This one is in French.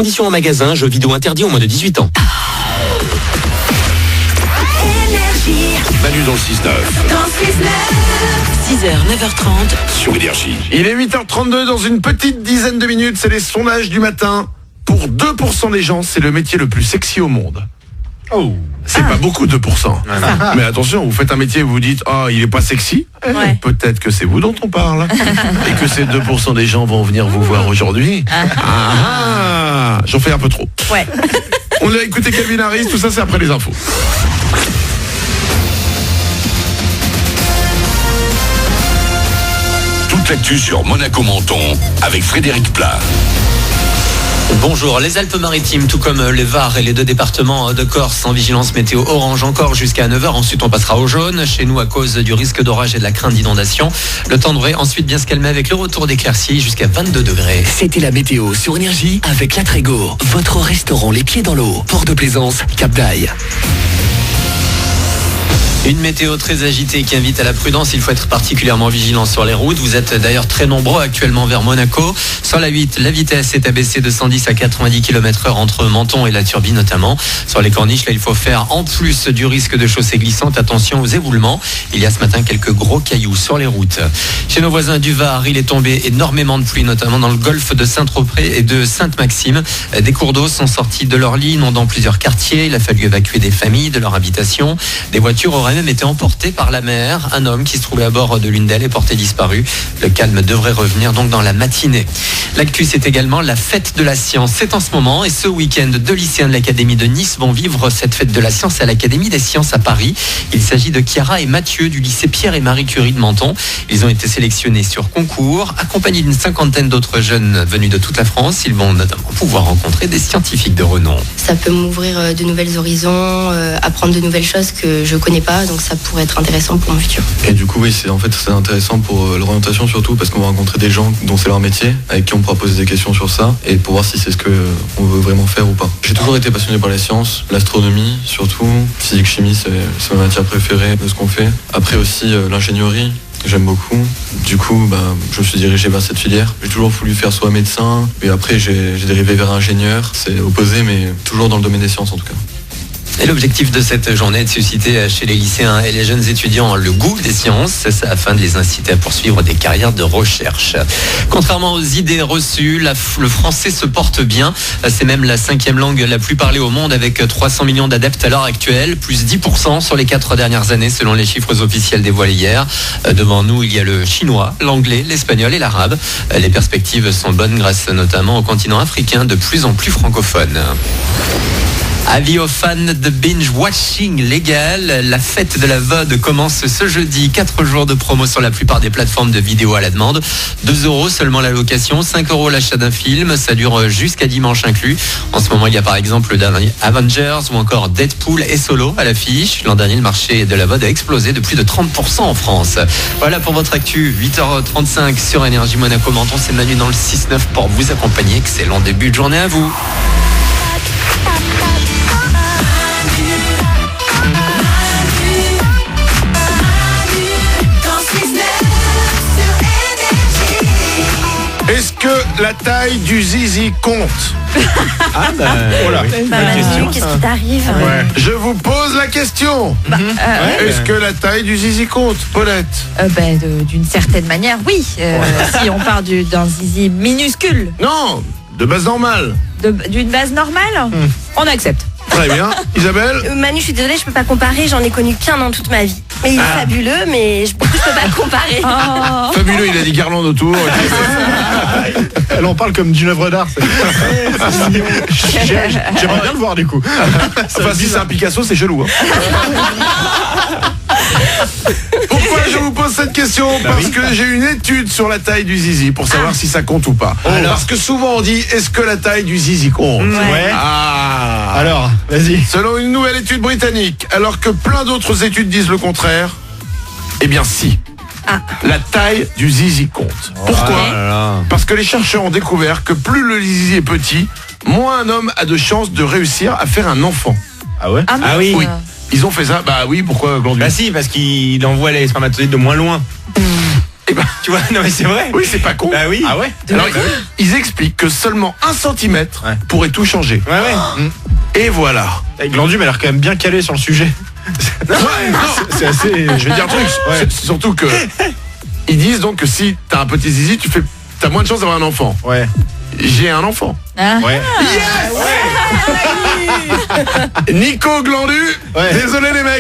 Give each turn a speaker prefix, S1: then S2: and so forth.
S1: Conditions en magasin, jeux vidéo interdits aux moins de 18 ans.
S2: Manu dans le 6-9.
S3: 6h, 9h30.
S2: Sur Énergie.
S4: Il est 8h32, dans une petite dizaine de minutes, c'est les sondages du matin. Pour 2% des gens, c'est le métier le plus sexy au monde.
S5: Oh.
S4: C'est pas beaucoup, 2%. Mais attention, vous faites un métier et vous vous dites, il est pas sexy.
S3: Ouais.
S4: Peut-être que c'est vous dont on parle. Et que ces 2% des gens vont venir vous voir aujourd'hui. J'en fais un peu trop.
S3: Ouais.
S4: On a écouté Calvin Harris, tout ça c'est après les infos.
S2: Toute l'actu sur Monaco Menton avec Frédéric Plat.
S6: Bonjour, les Alpes-Maritimes, tout comme les Var et les 2 départements de Corse en vigilance météo orange encore jusqu'à 9h. Ensuite, on passera au jaune. Chez nous, à cause du risque d'orage et de la crainte d'inondation. Le temps devrait ensuite bien se calmer avec le retour d'éclaircies jusqu'à 22 degrés.
S1: C'était la météo sur Énergie avec La Trégo, votre restaurant les pieds dans l'eau. Port de Plaisance, Cap d'Aille.
S6: Une météo très agitée qui invite à la prudence. Il faut être particulièrement vigilant sur les routes. Vous êtes d'ailleurs très nombreux actuellement vers Monaco. Sur la 8, la vitesse est abaissée de 110 à 90 km/h entre Menton et la Turbie notamment. Sur les corniches, là, il faut faire, en plus du risque de chaussée glissante, attention aux éboulements. Il y a ce matin quelques gros cailloux sur les routes. Chez nos voisins du Var, il est tombé énormément de pluie, notamment dans le golfe de Saint-Tropez et de Sainte-Maxime. Des cours d'eau sont sortis de leur lit, inondant plusieurs quartiers. Il a fallu évacuer des familles de leur habitation. Des voitures auraient même été emporté par la mer. Un homme qui se trouvait à bord de l'une d'elles est porté disparu. Le calme devrait revenir donc dans la matinée. L'actu, c'est également la fête de la science. C'est en ce moment et ce week-end, 2 lycéens de l'Académie de Nice vont vivre cette fête de la science à l'Académie des sciences à Paris. Il s'agit de Chiara et Mathieu du lycée Pierre et Marie Curie de Menton. Ils ont été sélectionnés sur concours, accompagnés d'une 50aine d'autres jeunes venus de toute la France. Ils vont notamment pouvoir rencontrer des scientifiques de renom.
S7: Ça peut m'ouvrir de nouveaux horizons, apprendre de nouvelles choses que je connais pas, donc ça pourrait être intéressant pour mon futur.
S8: Et du coup, oui, c'est intéressant pour l'orientation surtout parce qu'on va rencontrer des gens dont c'est leur métier, avec qui on pourra poser des questions sur ça et pour voir si c'est ce qu'on veut vraiment faire ou pas. J'ai toujours été passionné par les sciences, l'astronomie surtout, physique, chimie, c'est ma matière préférée de ce qu'on fait. Après aussi l'ingénierie. J'aime beaucoup. Du coup, je me suis dirigé vers cette filière. J'ai toujours voulu faire soit médecin, et après j'ai dérivé vers ingénieur. C'est opposé, mais toujours dans le domaine des sciences en tout cas.
S6: Et l'objectif de cette journée est de susciter chez les lycéens et les jeunes étudiants le goût des sciences, afin de les inciter à poursuivre des carrières de recherche. Contrairement aux idées reçues, le français se porte bien. C'est même la 5e langue la plus parlée au monde avec 300 millions d'adeptes à l'heure actuelle, plus 10% sur les 4 dernières années selon les chiffres officiels dévoilés hier. Devant nous, il y a le chinois, l'anglais, l'espagnol et l'arabe. Les perspectives sont bonnes grâce notamment au continent africain de plus en plus francophone. Avis aux fans de binge-watching légal, la fête de la VOD commence ce jeudi. 4 jours de promo sur la plupart des plateformes de vidéo à la demande. 2€ seulement la location, 5€ l'achat d'un film. Ça dure jusqu'à dimanche inclus. En ce moment, il y a par exemple le dernier Avengers ou encore Deadpool et Solo à l'affiche. L'an dernier, le marché de la VOD a explosé de plus de 30% en France. Voilà pour votre actu. 8h35 sur Énergie Monaco Menton. C'est Manu dans le 6-9 pour vous accompagner. Excellent début de journée à vous.
S4: Est-ce que la taille du zizi compte?
S5: Voilà.
S7: Qu'est-ce qui t'arrive?
S4: Je vous pose la question. Est-ce que la taille du zizi compte, Paulette?
S3: D'une certaine manière, oui. Si on part d'un zizi minuscule,
S4: Non, de base normale.
S3: d'une base normale, on accepte.
S4: Très bien. Isabelle?
S7: Manu, je suis désolée, je peux pas comparer, j'en ai connu qu'un dans toute ma vie. Mais il est fabuleux, mais je peux pas le comparer.
S3: Oh.
S4: Fabuleux, il a dit guirlande autour.
S5: Elle en parle comme d'une œuvre d'art. J'aimerais bien le voir du coup.
S4: Enfin, si c'est un Picasso, c'est chelou. Pourquoi je vous pose cette question? Parce que j'ai une étude sur la taille du zizi pour savoir si ça compte ou pas. Parce que souvent on dit, est-ce que la taille du zizi compte?
S5: Ouais. Alors, vas-y.
S4: Selon une nouvelle étude britannique, alors que plein d'autres études disent le contraire, eh bien si. La taille du zizi compte. Pourquoi? Parce que les chercheurs ont découvert que plus le zizi est petit, moins un homme a de chances de réussir à faire un enfant.
S5: Ah ouais?
S3: Ah oui.
S4: Oui. Ils ont fait ça. Bah oui, pourquoi Glandu?
S9: Bah si, parce qu'il envoie les spermatozoïdes de moins loin.
S4: Eh ben,
S5: Tu vois, non mais c'est vrai.
S4: oui, c'est pas con.
S5: Bah oui.
S8: Ah ouais?
S4: Alors, ils expliquent que seulement 1 centimètre pourrait tout changer.
S5: Ouais.
S4: Et voilà.
S5: Glandu m'a l'air quand même bien calé sur le sujet.
S4: Ouais, non,
S5: C'est assez.
S4: je vais dire un truc. C'est surtout que ils disent donc que si t'as un petit zizi, t'as moins de chances d'avoir un enfant.
S5: Ouais.
S4: J'ai un enfant.
S3: Ah.
S5: Ouais.
S4: Nico Glandu.
S5: Ouais.
S4: Désolé les mecs.